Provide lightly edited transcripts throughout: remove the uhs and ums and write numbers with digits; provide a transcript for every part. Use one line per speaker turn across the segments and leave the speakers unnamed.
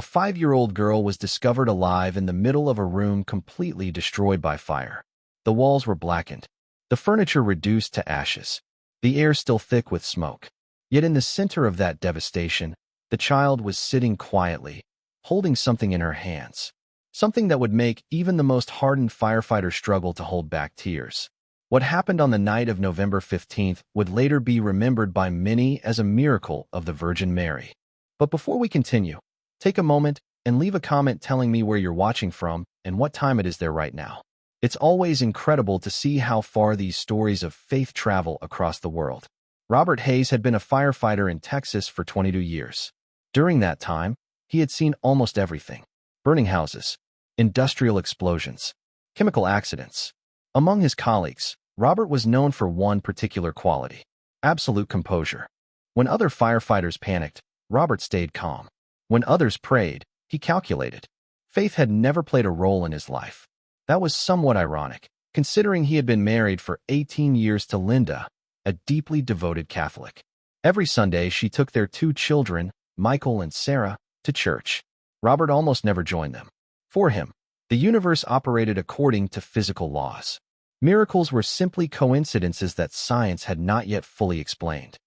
A 5-year-old girl was discovered alive in the middle of a room completely destroyed by fire. The walls were blackened, the furniture reduced to ashes, the air still thick with smoke. Yet in the center of that devastation, the child was sitting quietly, holding something in her hands. Something that would make even the most hardened firefighter struggle to hold back tears. What happened on the night of November 15th would later be remembered by many as a miracle of the Virgin Mary. But before we continue, take a moment and leave a comment telling me where you're watching from and what time it is there right now. It's always incredible to see how far these stories of faith travel across the world. Robert Hayes had been a firefighter in Texas for 22 years. During that time, he had seen almost everything: burning houses, industrial explosions, chemical accidents. Among his colleagues, Robert was known for one particular quality: absolute composure. When other firefighters panicked, Robert stayed calm. When others prayed, he calculated. Faith had never played a role in his life. That was somewhat ironic, considering he had been married for 18 years to Linda, a deeply devoted Catholic. Every Sunday, she took their 2 children, Michael and Sarah, to church. Robert almost never joined them. For him, the universe operated according to physical laws. Miracles were simply coincidences that science had not yet fully explained.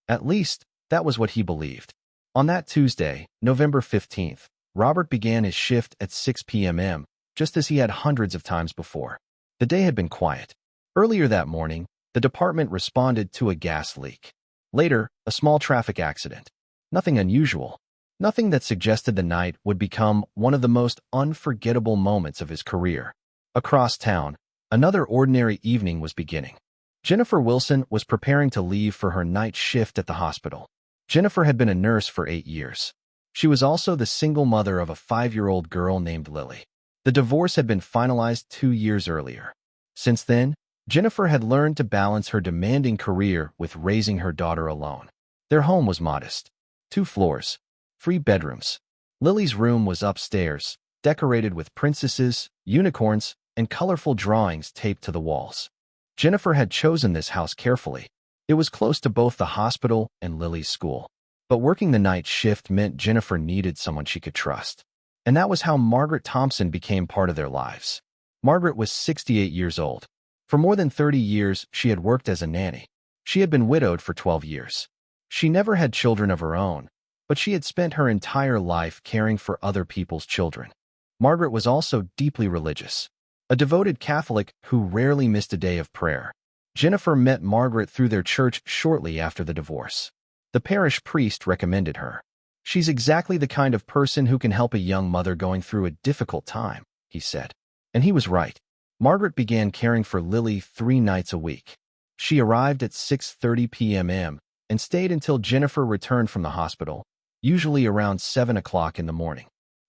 At least, that was what he believed. On that Tuesday, November 15th, Robert began his shift at 6 p.m., just as he had hundreds of times before. The day had been quiet. Earlier that morning, the department responded to a gas leak. Later, a small traffic accident. Nothing unusual. Nothing that suggested the night would become one of the most unforgettable moments of his career. Across town, another ordinary evening was beginning. Jennifer Wilson was preparing to leave for her night shift at the hospital. Jennifer had been a nurse for 8 years. She was also the single mother of a 5-year-old girl named Lily. The divorce had been finalized 2 years earlier. Since then, Jennifer had learned to balance her demanding career with raising her daughter alone. Their home was modest. 2 floors, 3 bedrooms. Lily's room was upstairs, decorated with princesses, unicorns, and colorful drawings taped to the walls. Jennifer had chosen this house carefully. It was close to both the hospital and Lily's school. But working the night shift meant Jennifer needed someone she could trust. And that was how Margaret Thompson became part of their lives. Margaret was 68 years old. For more than 30 years, she had worked as a nanny. She had been widowed for 12 years. She never had children of her own, but she had spent her entire life caring for other people's children. Margaret was also deeply religious, a devoted Catholic who rarely missed a day of prayer. Jennifer met Margaret through their church shortly after the divorce. The parish priest recommended her. "She's exactly the kind of person who can help a young mother going through a difficult time," he said. And he was right. Margaret began caring for Lily 3 nights a week. She arrived at 6:30 p.m. and stayed until Jennifer returned from the hospital, usually around 7 o'clock in the morning.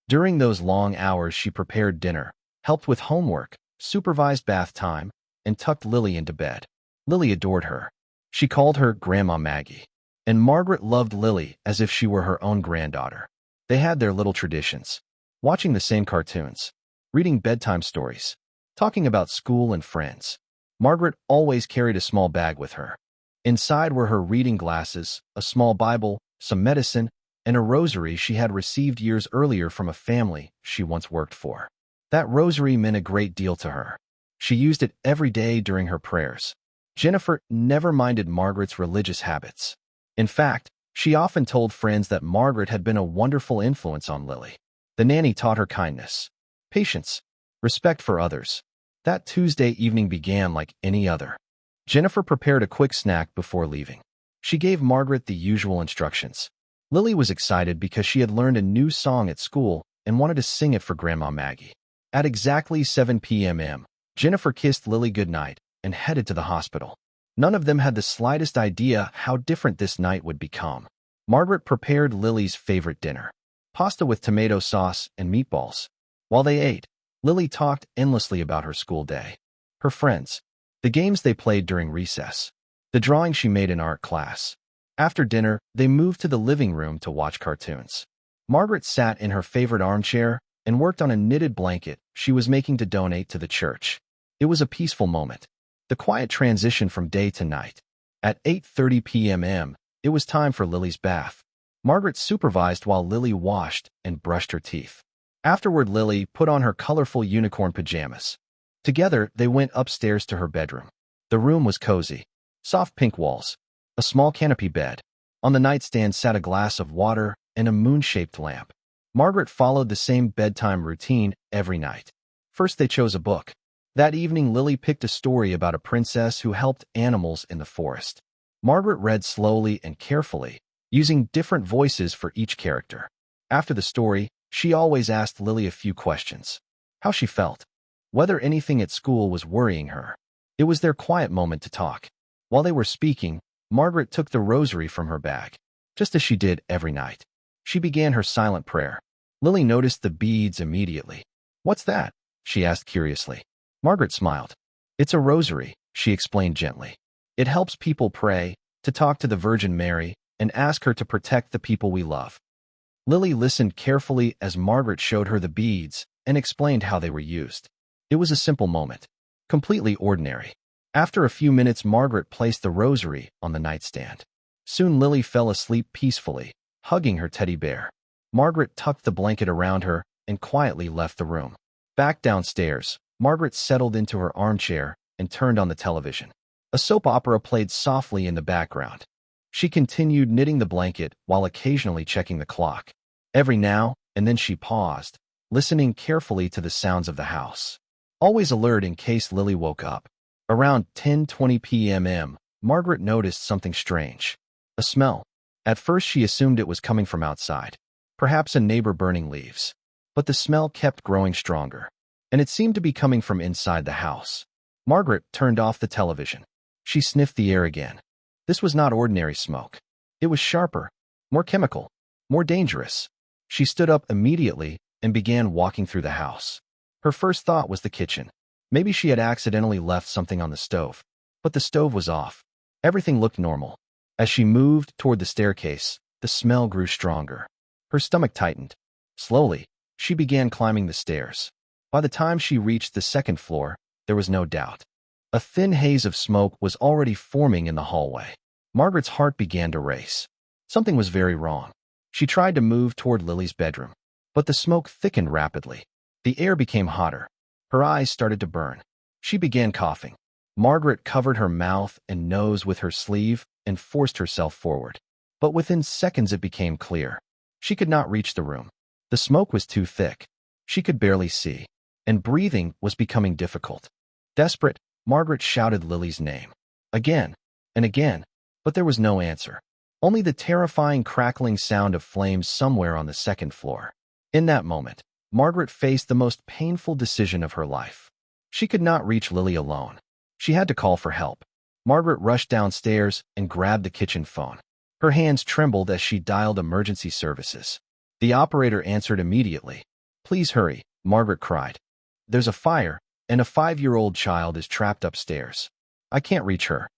During those long hours, she prepared dinner, helped with homework, supervised bath time, and tucked Lily into bed. Lily adored her. She called her Grandma Maggie. And Margaret loved Lily as if she were her own granddaughter. They had their little traditions: watching the same cartoons, reading bedtime stories, talking about school and friends. Margaret always carried a small bag with her. Inside were her reading glasses, a small Bible, some medicine, and a rosary she had received years earlier from a family she once worked for. That rosary meant a great deal to her. She used it every day during her prayers. Jennifer never minded Margaret's religious habits. In fact, she often told friends that Margaret had been a wonderful influence on Lily. The nanny taught her kindness, patience, respect for others. That Tuesday evening began like any other. Jennifer prepared a quick snack before leaving. She gave Margaret the usual instructions. Lily was excited because she had learned a new song at school and wanted to sing it for Grandma Maggie. At exactly 7 p.m., Jennifer kissed Lily goodnight and headed to the hospital. None of them had the slightest idea how different this night would become. Margaret prepared Lily's favorite dinner: pasta with tomato sauce and meatballs. While they ate, Lily talked endlessly about her school day, her friends, the games they played during recess, the drawing she made in art class. After dinner, they moved to the living room to watch cartoons. Margaret sat in her favorite armchair and worked on a knitted blanket she was making to donate to the church. It was a peaceful moment. The quiet transition from day to night. At 8:30 p.m., it was time for Lily's bath. Margaret supervised while Lily washed and brushed her teeth. Afterward, Lily put on her colorful unicorn pajamas. Together, they went upstairs to her bedroom. The room was cozy. Soft pink walls, a small canopy bed. On the nightstand sat a glass of water and a moon-shaped lamp. Margaret followed the same bedtime routine every night. First, they chose a book. That evening, Lily picked a story about a princess who helped animals in the forest. Margaret read slowly and carefully, using different voices for each character. After the story, she always asked Lily a few questions. How she felt, whether anything at school was worrying her. It was their quiet moment to talk. While they were speaking, Margaret took the rosary from her bag, just as she did every night. She began her silent prayer. Lily noticed the beads immediately. "What's that?" she asked curiously. Margaret smiled. "It's a rosary," she explained gently. "It helps people pray, to talk to the Virgin Mary, and ask her to protect the people we love." Lily listened carefully as Margaret showed her the beads and explained how they were used. It was a simple moment, completely ordinary. After a few minutes, Margaret placed the rosary on the nightstand. Soon Lily fell asleep peacefully, hugging her teddy bear. Margaret tucked the blanket around her and quietly left the room. Back downstairs, Margaret settled into her armchair and turned on the television. A soap opera played softly in the background. She continued knitting the blanket while occasionally checking the clock. Every now and then she paused, listening carefully to the sounds of the house, always alert in case Lily woke up. Around 10:20 p.m., Margaret noticed something strange. A smell. At first she assumed it was coming from outside, perhaps a neighbor burning leaves. But the smell kept growing stronger, and it seemed to be coming from inside the house. Margaret turned off the television. She sniffed the air again. This was not ordinary smoke. It was sharper, more chemical, more dangerous. She stood up immediately and began walking through the house. Her first thought was the kitchen. Maybe she had accidentally left something on the stove. But the stove was off. Everything looked normal. As she moved toward the staircase, the smell grew stronger. Her stomach tightened. Slowly, she began climbing the stairs. By the time she reached the second floor, there was no doubt. A thin haze of smoke was already forming in the hallway. Margaret's heart began to race. Something was very wrong. She tried to move toward Lily's bedroom, but the smoke thickened rapidly. The air became hotter. Her eyes started to burn. She began coughing. Margaret covered her mouth and nose with her sleeve and forced herself forward. But within seconds it became clear. She could not reach the room. The smoke was too thick. She could barely see, and breathing was becoming difficult. Desperate, Margaret shouted Lily's name. Again and again, but there was no answer. Only the terrifying crackling sound of flames somewhere on the second floor. In that moment, Margaret faced the most painful decision of her life. She could not reach Lily alone. She had to call for help. Margaret rushed downstairs and grabbed the kitchen phone. Her hands trembled as she dialed emergency services. The operator answered immediately. "Please hurry," Margaret cried. "There's a fire, and a 5-year-old child is trapped upstairs. I can't reach her."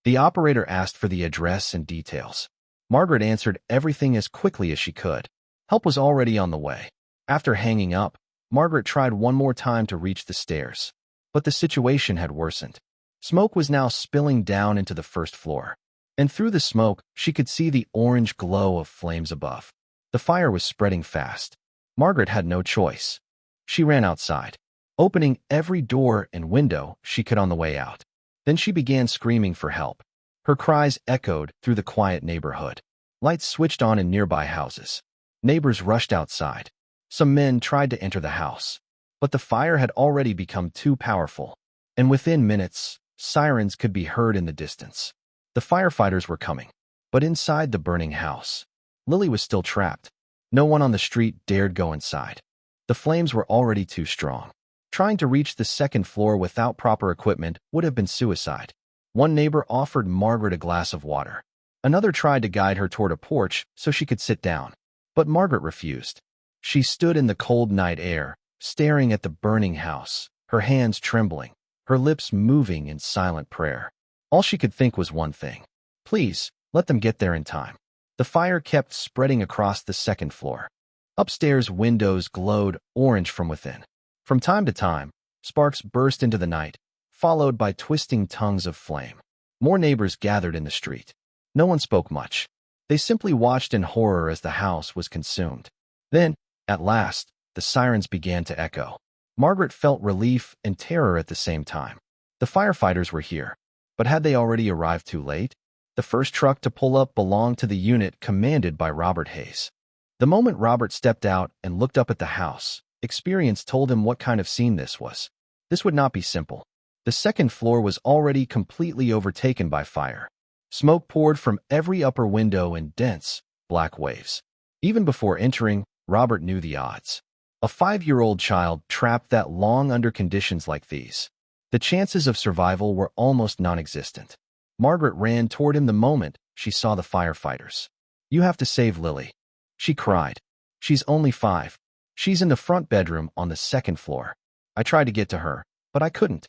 The operator asked for the address and details. Margaret answered everything as quickly as she could. Help was already on the way. After hanging up, Margaret tried one more time to reach the stairs. But the situation had worsened. Smoke was now spilling down into the first floor. And through the smoke, she could see the orange glow of flames above. The fire was spreading fast. Margaret had no choice. She ran outside, opening every door and window she could on the way out. Then she began screaming for help. Her cries echoed through the quiet neighborhood. Lights switched on in nearby houses. Neighbors rushed outside. Some men tried to enter the house, but the fire had already become too powerful, and within minutes, sirens could be heard in the distance. The firefighters were coming, but inside the burning house, Lily was still trapped. No one on the street dared go inside. The flames were already too strong. Trying to reach the second floor without proper equipment would have been suicide. One neighbor offered Margaret a glass of water. Another tried to guide her toward a porch so she could sit down, but Margaret refused. She stood in the cold night air, staring at the burning house, her hands trembling, her lips moving in silent prayer. All she could think was one thing. Please, let them get there in time. The fire kept spreading across the second floor. Upstairs windows glowed orange from within. From time to time, sparks burst into the night, followed by twisting tongues of flame. More neighbors gathered in the street. No one spoke much. They simply watched in horror as the house was consumed. Then, at last, the sirens began to echo. Margaret felt relief and terror at the same time. The firefighters were here, but had they already arrived too late? The first truck to pull up belonged to the unit commanded by Robert Hayes. The moment Robert stepped out and looked up at the house, experience told him what kind of scene this was. This would not be simple. The second floor was already completely overtaken by fire. Smoke poured from every upper window in dense, black waves. Even before entering, Robert knew the odds. A 5-year-old child trapped that long under conditions like these. The chances of survival were almost non-existent. Margaret ran toward him the moment she saw the firefighters. "You have to save Lily," she cried. "She's only 5. She's in the front bedroom on the second floor. I tried to get to her, but I couldn't."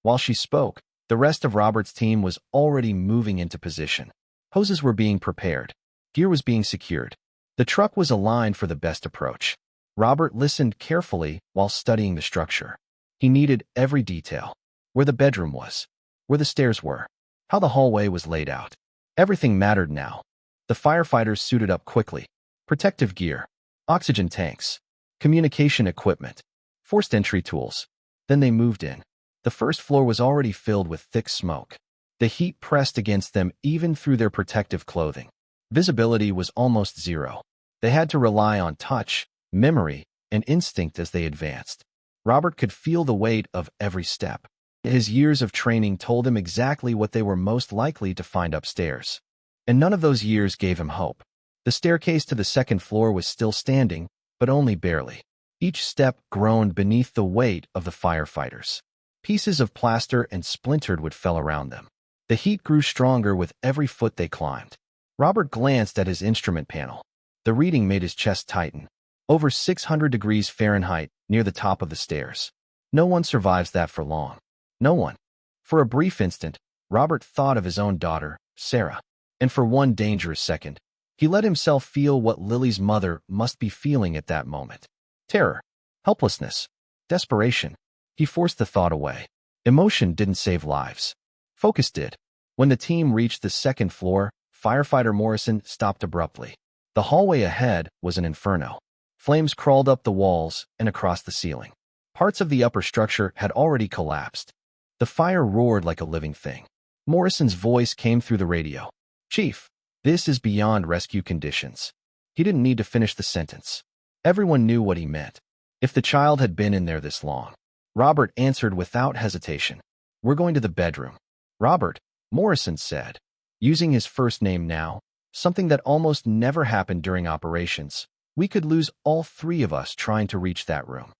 While she spoke, the rest of Robert's team was already moving into position. Hoses were being prepared. Gear was being secured. The truck was aligned for the best approach. Robert listened carefully while studying the structure. He needed every detail. Where the bedroom was, where the stairs were, how the hallway was laid out. Everything mattered now. The firefighters suited up quickly. Protective gear, oxygen tanks, communication equipment, forced entry tools. Then they moved in. The first floor was already filled with thick smoke. The heat pressed against them even through their protective clothing. Visibility was almost zero. They had to rely on touch, memory, and instinct as they advanced. Robert could feel the weight of every step. His years of training told him exactly what they were most likely to find upstairs. And none of those years gave him hope. The staircase to the second floor was still standing, but only barely. Each step groaned beneath the weight of the firefighters. Pieces of plaster and splintered wood fell around them. The heat grew stronger with every foot they climbed. Robert glanced at his instrument panel. The reading made his chest tighten. Over 600 degrees Fahrenheit near the top of the stairs. No one survives that for long. No one. For a brief instant, Robert thought of his own daughter, Sarah. And for one dangerous second, he let himself feel what Lily's mother must be feeling at that moment. Terror, helplessness, desperation. He forced the thought away. Emotion didn't save lives. Focus did. When the team reached the second floor, firefighter Morrison stopped abruptly. The hallway ahead was an inferno. Flames crawled up the walls and across the ceiling. Parts of the upper structure had already collapsed. The fire roared like a living thing. Morrison's voice came through the radio. "Chief, this is beyond rescue conditions." He didn't need to finish the sentence. Everyone knew what he meant. If the child had been in there this long. Robert answered without hesitation. "We're going to the bedroom." "Robert," Morrison said, using his first name now, something that almost never happened during operations. "We could lose all 3 of us trying to reach that room."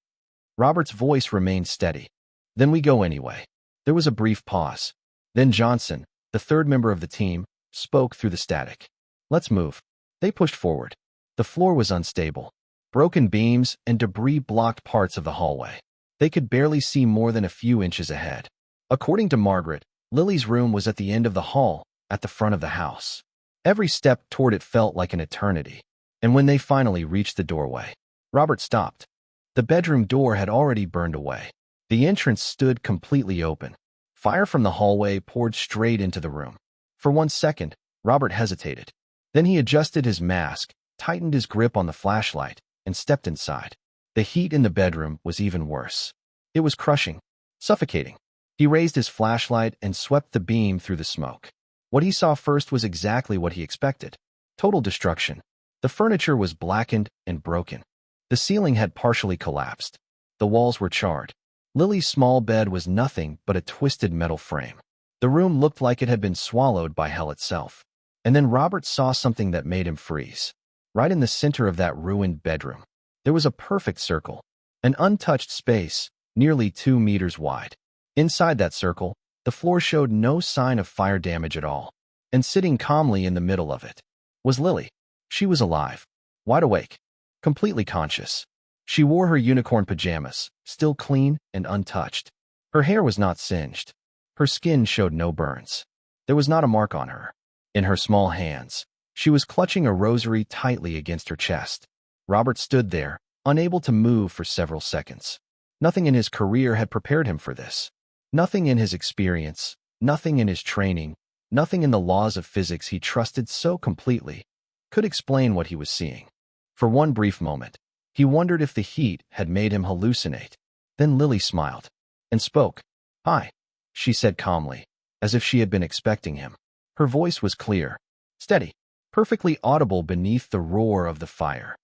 Robert's voice remained steady. "Then we go anyway." There was a brief pause. Then Johnson, the third member of the team, spoke through the static. "Let's move." They pushed forward. The floor was unstable. Broken beams and debris blocked parts of the hallway. They could barely see more than a few inches ahead. According to Margaret, Lily's room was at the end of the hall, at the front of the house. Every step toward it felt like an eternity. And when they finally reached the doorway, Robert stopped. The bedroom door had already burned away. The entrance stood completely open. Fire from the hallway poured straight into the room. For 1 second, Robert hesitated. Then he adjusted his mask, tightened his grip on the flashlight, and stepped inside. The heat in the bedroom was even worse. It was crushing, suffocating. He raised his flashlight and swept the beam through the smoke. What he saw first was exactly what he expected. Total destruction. The furniture was blackened and broken. The ceiling had partially collapsed. The walls were charred. Lily's small bed was nothing but a twisted metal frame. The room looked like it had been swallowed by hell itself. And then Robert saw something that made him freeze. Right in the center of that ruined bedroom, there was a perfect circle, an untouched space, nearly 2 meters wide. Inside that circle, the floor showed no sign of fire damage at all. And sitting calmly in the middle of it was Lily. She was alive, wide awake, completely conscious. She wore her unicorn pajamas, still clean and untouched. Her hair was not singed. Her skin showed no burns. There was not a mark on her. In her small hands, she was clutching a rosary tightly against her chest. Robert stood there, unable to move for several seconds. Nothing in his career had prepared him for this. Nothing in his experience, nothing in his training, nothing in the laws of physics he trusted so completely could explain what he was seeing. For one brief moment, he wondered if the heat had made him hallucinate. Then Lily smiled and spoke. "Hi," she said calmly, as if she had been expecting him. Her voice was clear, steady, perfectly audible beneath the roar of the fire.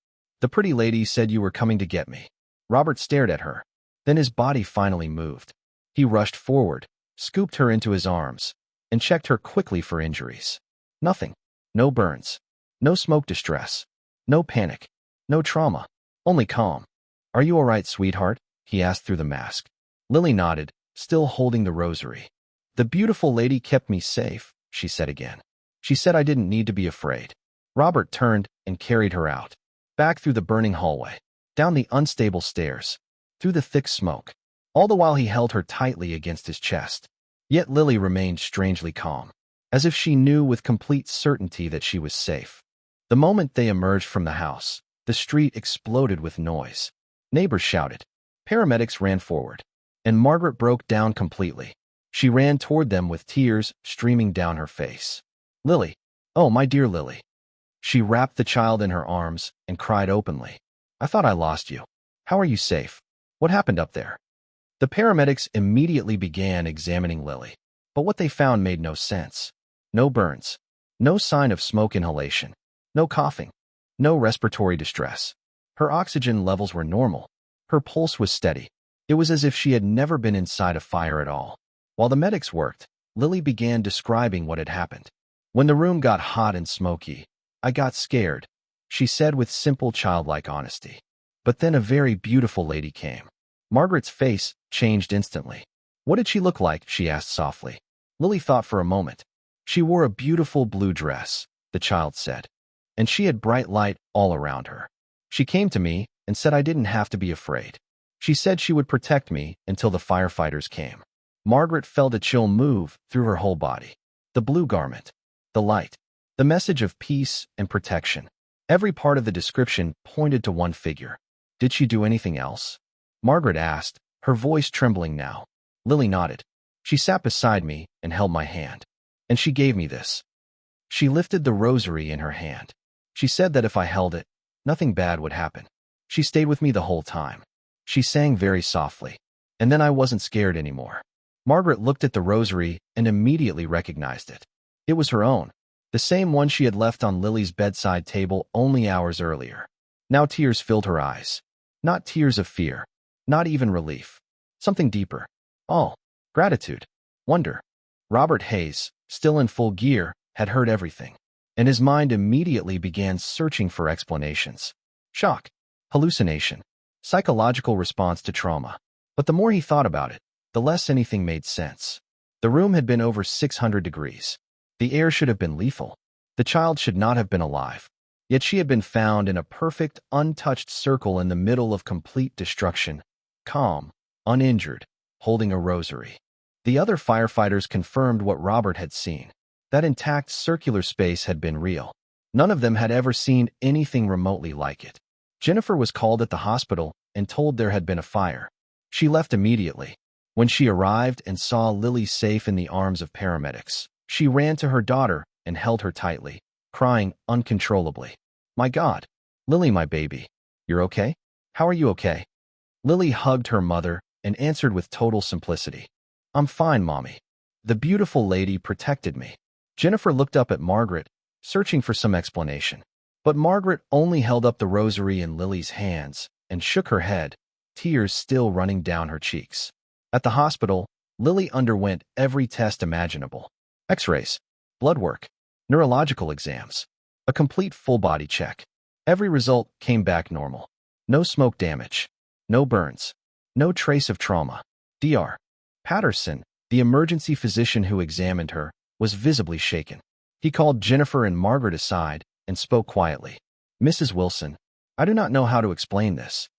"The pretty lady said you were coming to get me." Robert stared at her. Then his body finally moved. He rushed forward, scooped her into his arms, and checked her quickly for injuries. Nothing. No burns. No smoke distress. No panic. No trauma. Only calm. "Are you all right, sweetheart?" he asked through the mask. Lily nodded, still holding the rosary. "The beautiful lady kept me safe," she said again. "She said I didn't need to be afraid." Robert turned and carried her out, back through the burning hallway, down the unstable stairs, through the thick smoke. All the while he held her tightly against his chest. Yet Lily remained strangely calm, as if she knew with complete certainty that she was safe. The moment they emerged from the house, the street exploded with noise. Neighbors shouted. Paramedics ran forward, and Margaret broke down completely. She ran toward them with tears streaming down her face. "Lily, oh, my dear Lily." She wrapped the child in her arms and cried openly. "I thought I lost you. How are you safe? What happened up there?" The paramedics immediately began examining Lily, but what they found made no sense. No burns, no sign of smoke inhalation, no coughing, no respiratory distress. Her oxygen levels were normal. Her pulse was steady. It was as if she had never been inside a fire at all. While the medics worked, Lily began describing what had happened. "When the room got hot and smoky, I got scared," she said with simple childlike honesty. "But then a very beautiful lady came." Margaret's face changed instantly. "What did she look like?" she asked softly. Lily thought for a moment. "She wore a beautiful blue dress," the child said, "and she had bright light all around her. She came to me and said I didn't have to be afraid. She said she would protect me until the firefighters came." Margaret felt a chill move through her whole body. The blue garment, the light, the message of peace and protection. Every part of the description pointed to one figure. "Did she do anything else?" Margaret asked, her voice trembling now. Lily nodded. "She sat beside me and held my hand. And she gave me this." She lifted the rosary in her hand. "She said that if I held it, nothing bad would happen. She stayed with me the whole time." She sang very softly. "And then I wasn't scared anymore." Margaret looked at the rosary and immediately recognized it. It was her own, the same one she had left on Lily's bedside table only hours earlier. Now tears filled her eyes. Not tears of fear, not even relief. Something deeper. Awe, gratitude, wonder. Robert Hayes, still in full gear, had heard everything, and his mind immediately began searching for explanations. Shock, hallucination, psychological response to trauma. But the more he thought about it, the less anything made sense. The room had been over 600 degrees. The air should have been lethal. The child should not have been alive. Yet she had been found in a perfect, untouched circle in the middle of complete destruction, calm, uninjured, holding a rosary. The other firefighters confirmed what Robert had seen. That intact circular space had been real. None of them had ever seen anything remotely like it. Jennifer was called at the hospital and told there had been a fire. She left immediately. When she arrived and saw Lily safe in the arms of paramedics, she ran to her daughter and held her tightly, crying uncontrollably. "My God, Lily, my baby, you're okay? How are you okay?" Lily hugged her mother and answered with total simplicity. "I'm fine, Mommy. The beautiful lady protected me." Jennifer looked up at Margaret, searching for some explanation. But Margaret only held up the rosary in Lily's hands and shook her head, tears still running down her cheeks. At the hospital, Lily underwent every test imaginable. X-rays, blood work, neurological exams, a complete full-body check. Every result came back normal. No smoke damage, no burns, no trace of trauma. Dr. Patterson, the emergency physician who examined her, was visibly shaken. He called Jennifer and Margaret aside and spoke quietly. "Mrs. Wilson, I do not know how to explain this.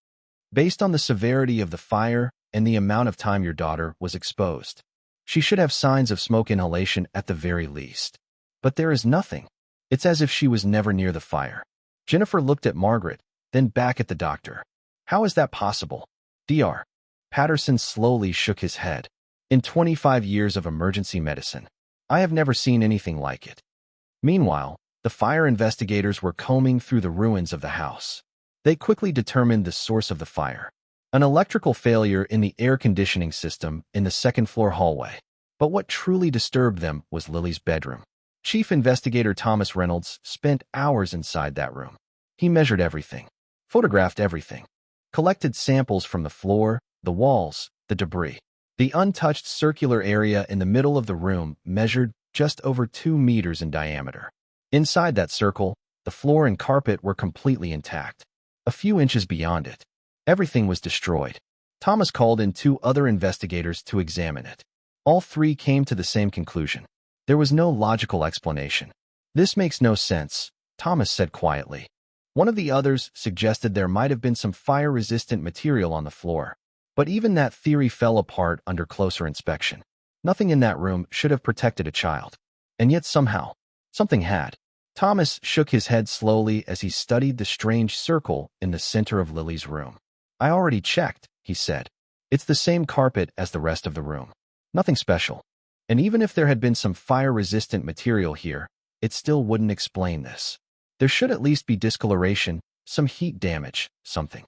Based on the severity of the fire and the amount of time your daughter was exposed, she should have signs of smoke inhalation at the very least. But there is nothing. It's as if she was never near the fire." Jennifer looked at Margaret, then back at the doctor. "How is that possible?" Dr. Patterson slowly shook his head. "In 25 years of emergency medicine, I have never seen anything like it." Meanwhile, the The fire investigators were combing through the ruins of the house. They quickly determined the source of the fire: an electrical failure in the air conditioning system in the second-floor hallway. But what truly disturbed them was Lily's bedroom. Chief Investigator Thomas Reynolds spent hours inside that room. He measured everything, photographed everything, collected samples from the floor, the walls, the debris. The untouched circular area in the middle of the room measured just over 2 meters in diameter. Inside that circle, the floor and carpet were completely intact. A few inches beyond it, everything was destroyed. Thomas called in 2 other investigators to examine it. All 3 came to the same conclusion. There was no logical explanation. "This makes no sense," Thomas said quietly. One of the others suggested there might have been some fire-resistant material on the floor. But even that theory fell apart under closer inspection. Nothing in that room should have protected a child. And yet somehow, something had. Thomas shook his head slowly as he studied the strange circle in the center of Lily's room. "I already checked," he said. "It's the same carpet as the rest of the room. Nothing special. And even if there had been some fire-resistant material here, it still wouldn't explain this. There should at least be discoloration, some heat damage, something."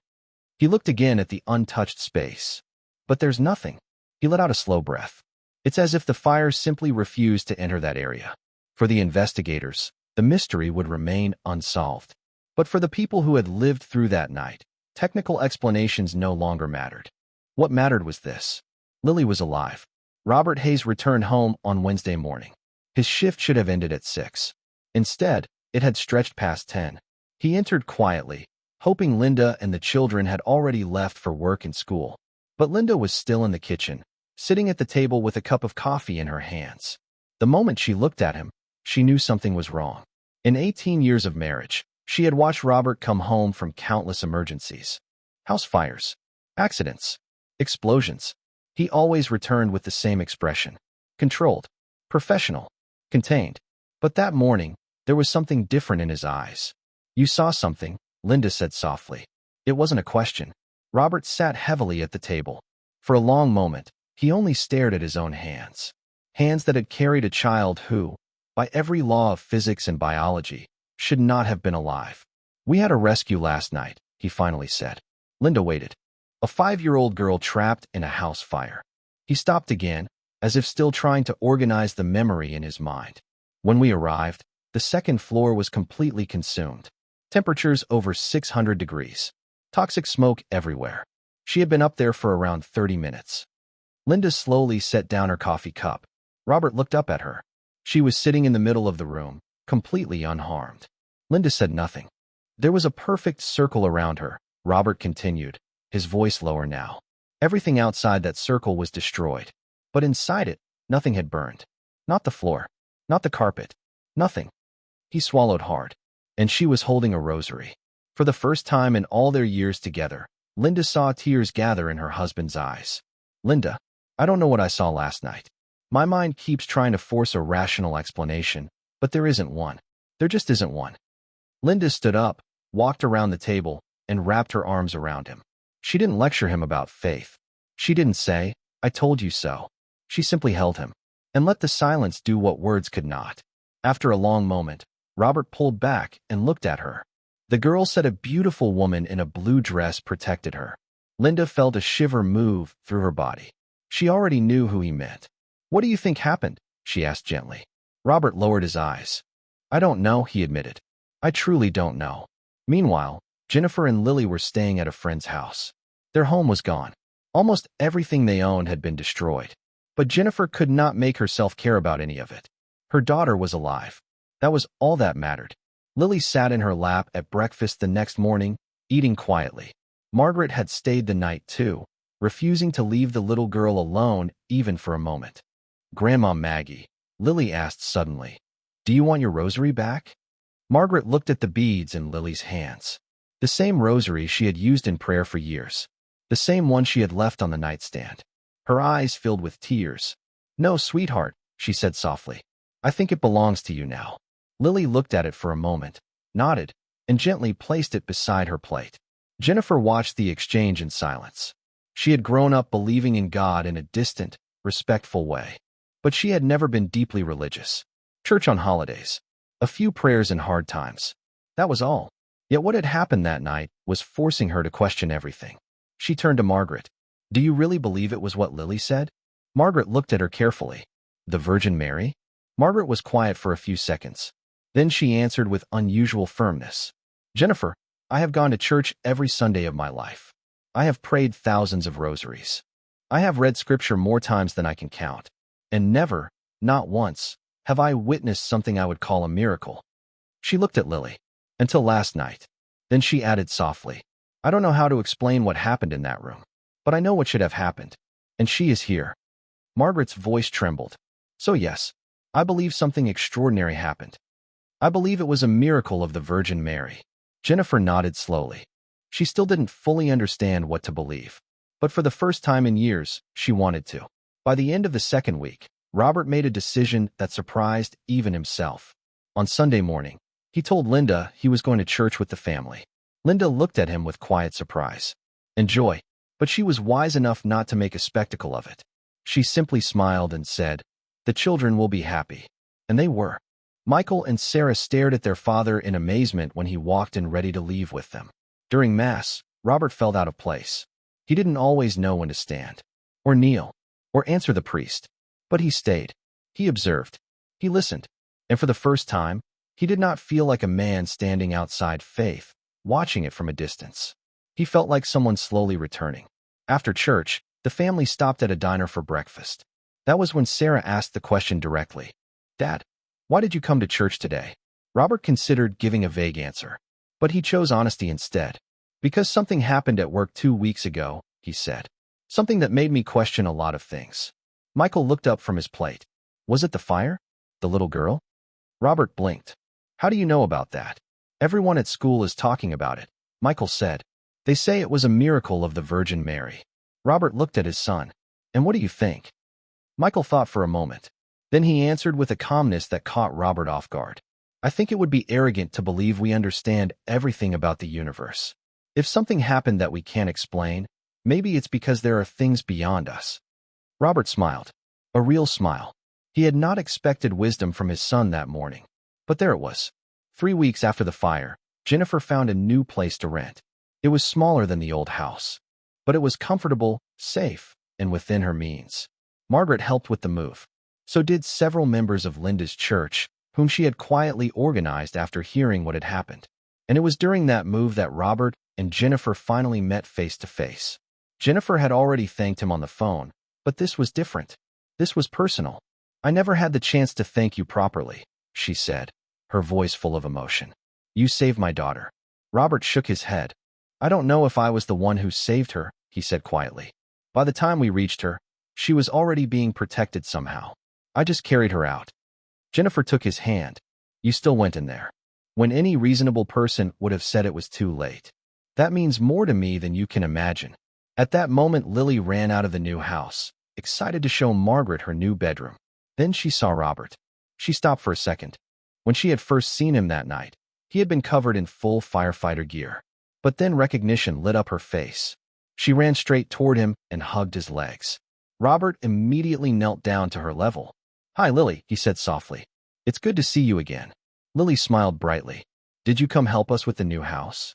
He looked again at the untouched space. "But there's nothing." He let out a slow breath. It's as if the fire simply refused to enter that area. For the investigators, the mystery would remain unsolved. But for the people who had lived through that night, technical explanations no longer mattered. What mattered was this: Lily was alive. Robert Hayes returned home on Wednesday morning. His shift should have ended at 6. Instead, it had stretched past 10. He entered quietly, hoping Linda and the children had already left for work and school. But Linda was still in the kitchen, sitting at the table with a cup of coffee in her hands. The moment she looked at him, she knew something was wrong. In 18 years of marriage, she had watched Robert come home from countless emergencies. House fires, accidents, explosions. He always returned with the same expression: controlled, professional, contained. But that morning, there was something different in his eyes. "You saw something," Linda said softly. It wasn't a question. Robert sat heavily at the table. For a long moment, he only stared at his own hands. Hands that had carried a child who, by every law of physics and biology, should not have been alive. "We had a rescue last night," he finally said. Linda waited. A 5-year-old girl trapped in a house fire. He stopped again, as if still trying to organize the memory in his mind. "When we arrived, the second floor was completely consumed. Temperatures over 600 degrees. Toxic smoke everywhere. She had been up there for around 30 minutes. Linda slowly set down her coffee cup. Robert looked up at her. She was sitting in the middle of the room, completely unharmed. Linda said nothing. "There was a perfect circle around her," Robert continued, his voice lower now. "Everything outside that circle was destroyed. But inside it, nothing had burned. Not the floor. Not the carpet. Nothing." He swallowed hard. "And she was holding a rosary." For the first time in all their years together, Linda saw tears gather in her husband's eyes. "Linda, I don't know what I saw last night. My mind keeps trying to force a rational explanation, but there isn't one. There just isn't one." Linda stood up, walked around the table, and wrapped her arms around him. She didn't lecture him about faith. She didn't say, "I told you so." She simply held him, and let the silence do what words could not. After a long moment, Robert pulled back and looked at her. The girl said a beautiful woman in a blue dress protected her. Linda felt a shiver move through her body. She already knew who he meant. "What do you think happened?" she asked gently. Robert lowered his eyes. "I don't know," he admitted. "I truly don't know." Meanwhile, Jennifer and Lily were staying at a friend's house. Their home was gone. Almost everything they owned had been destroyed. But Jennifer could not make herself care about any of it. Her daughter was alive. That was all that mattered. Lily sat in her lap at breakfast the next morning, eating quietly. Margaret had stayed the night too, refusing to leave the little girl alone even for a moment. "Grandma Maggie," Lily asked suddenly, "do you want your rosary back?" Margaret looked at the beads in Lily's hands. The same rosary she had used in prayer for years. The same one she had left on the nightstand. Her eyes filled with tears. "No, sweetheart," she said softly. "I think it belongs to you now." Lily looked at it for a moment, nodded, and gently placed it beside her plate. Jennifer watched the exchange in silence. She had grown up believing in God in a distant, respectful way. But she had never been deeply religious. Church on holidays. A few prayers in hard times. That was all. Yet what had happened that night was forcing her to question everything. She turned to Margaret. Do you really believe it was what Lily said? Margaret looked at her carefully. The Virgin Mary? Margaret was quiet for a few seconds. Then she answered with unusual firmness. Jennifer, I have gone to church every Sunday of my life. I have prayed thousands of rosaries. I have read scripture more times than I can count. And never, not once, have I witnessed something I would call a miracle. She looked at Lily. Until last night. Then she added softly. I don't know how to explain what happened in that room. But I know what should have happened. And she is here. Margaret's voice trembled. So yes, I believe something extraordinary happened. I believe it was a miracle of the Virgin Mary. Jennifer nodded slowly. She still didn't fully understand what to believe. But for the first time in years, she wanted to. By the end of the second week, Robert made a decision that surprised even himself. On Sunday morning, he told Linda he was going to church with the family. Linda looked at him with quiet surprise and joy, but she was wise enough not to make a spectacle of it. She simply smiled and said, the children will be happy. And they were. Michael and Sarah stared at their father in amazement when he walked in ready to leave with them. During Mass, Robert felt out of place. He didn't always know when to stand, or kneel, or answer the priest. But he stayed. He observed. He listened. And for the first time, he did not feel like a man standing outside faith, watching it from a distance. He felt like someone slowly returning. After church, the family stopped at a diner for breakfast. That was when Sarah asked the question directly. Dad, why did you come to church today? Robert considered giving a vague answer, but he chose honesty instead. Because something happened at work 2 weeks ago, he said. Something that made me question a lot of things. Michael looked up from his plate. Was it the fire? The little girl? Robert blinked. How do you know about that? Everyone at school is talking about it, Michael said. They say it was a miracle of the Virgin Mary. Robert looked at his son. And what do you think? Michael thought for a moment. Then he answered with a calmness that caught Robert off guard. I think it would be arrogant to believe we understand everything about the universe. If something happened that we can't explain, maybe it's because there are things beyond us. Robert smiled. A real smile. He had not expected wisdom from his son that morning. But there it was. 3 weeks after the fire, Jennifer found a new place to rent. It was smaller than the old house. But it was comfortable, safe, and within her means. Margaret helped with the move. So did several members of Linda's church, whom she had quietly organized after hearing what had happened. And it was during that move that Robert and Jennifer finally met face to face. Jennifer had already thanked him on the phone, but this was different. This was personal. I never had the chance to thank you properly, she said, her voice full of emotion. You saved my daughter. Robert shook his head. I don't know if I was the one who saved her, he said quietly. By the time we reached her, she was already being protected somehow. I just carried her out. Jennifer took his hand. You still went in there. When any reasonable person would have said it was too late. That means more to me than you can imagine. At that moment, Lily ran out of the new house, excited to show Margaret her new bedroom. Then she saw Robert. She stopped for a second. When she had first seen him that night, he had been covered in full firefighter gear. But then recognition lit up her face. She ran straight toward him and hugged his legs. Robert immediately knelt down to her level. Hi, Lily, he said softly. It's good to see you again. Lily smiled brightly. Did you come help us with the new house?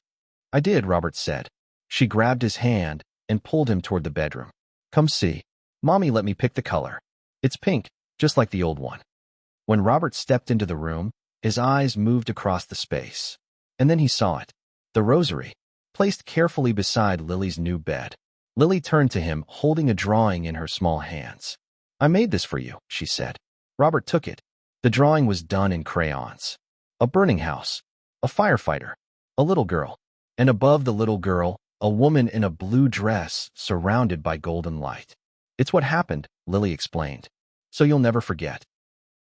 I did, Robert said. She grabbed his hand and pulled him toward the bedroom. Come see. Mommy let me pick the color. It's pink, just like the old one. When Robert stepped into the room, his eyes moved across the space. And then he saw it. The rosary, placed carefully beside Lily's new bed. Lily turned to him, holding a drawing in her small hands. I made this for you, she said. Robert took it. The drawing was done in crayons. A burning house, a firefighter, a little girl, and above the little girl, a woman in a blue dress surrounded by golden light. It's what happened, Lily explained. So you'll never forget.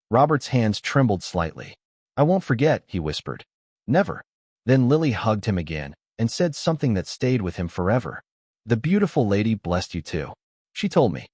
Robert's hands trembled slightly. I won't forget, he whispered. Never. Then Lily hugged him again and said something that stayed with him forever. The beautiful lady blessed you too. She told me.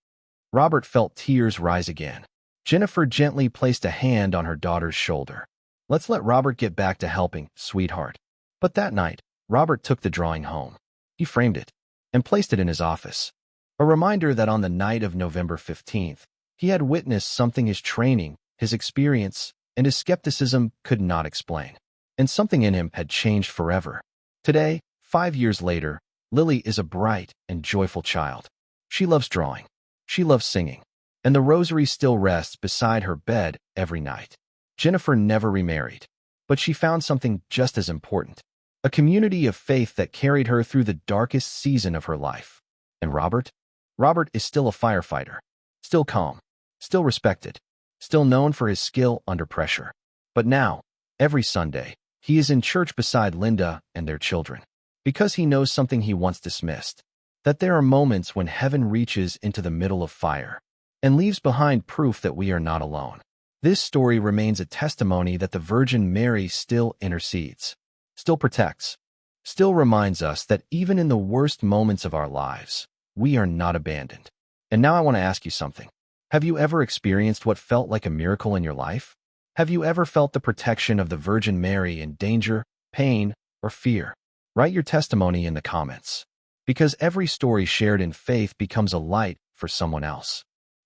Robert felt tears rise again. Jennifer gently placed a hand on her daughter's shoulder. Let's let Robert get back to helping, sweetheart. But that night, Robert took the drawing home. He framed it and placed it in his office. A reminder that on the night of November 15th, he had witnessed something his training, his experience, and his skepticism could not explain. And something in him had changed forever. Today, 5 years later, Lily is a bright and joyful child. She loves drawing. She loves singing. And the rosary still rests beside her bed every night. Jennifer never remarried, but she found something just as important. A community of faith that carried her through the darkest season of her life. And Robert? Robert is still a firefighter. Still calm. Still respected. Still known for his skill under pressure. But now, every Sunday, he is in church beside Linda and their children. Because he knows something he once dismissed. That there are moments when heaven reaches into the middle of fire and leaves behind proof that we are not alone. This story remains a testimony that the Virgin Mary still intercedes, still protects, still reminds us that even in the worst moments of our lives, we are not abandoned. And now I want to ask you something. Have you ever experienced what felt like a miracle in your life? Have you ever felt the protection of the Virgin Mary in danger, pain, or fear? Write your testimony in the comments. Because every story shared in faith becomes a light for someone else.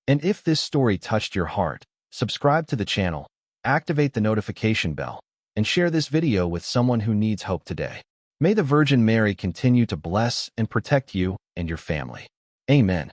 And if this story touched your heart, subscribe to the channel, activate the notification bell, and share this video with someone who needs hope today. May the Virgin Mary continue to bless and protect you and your family. Amen.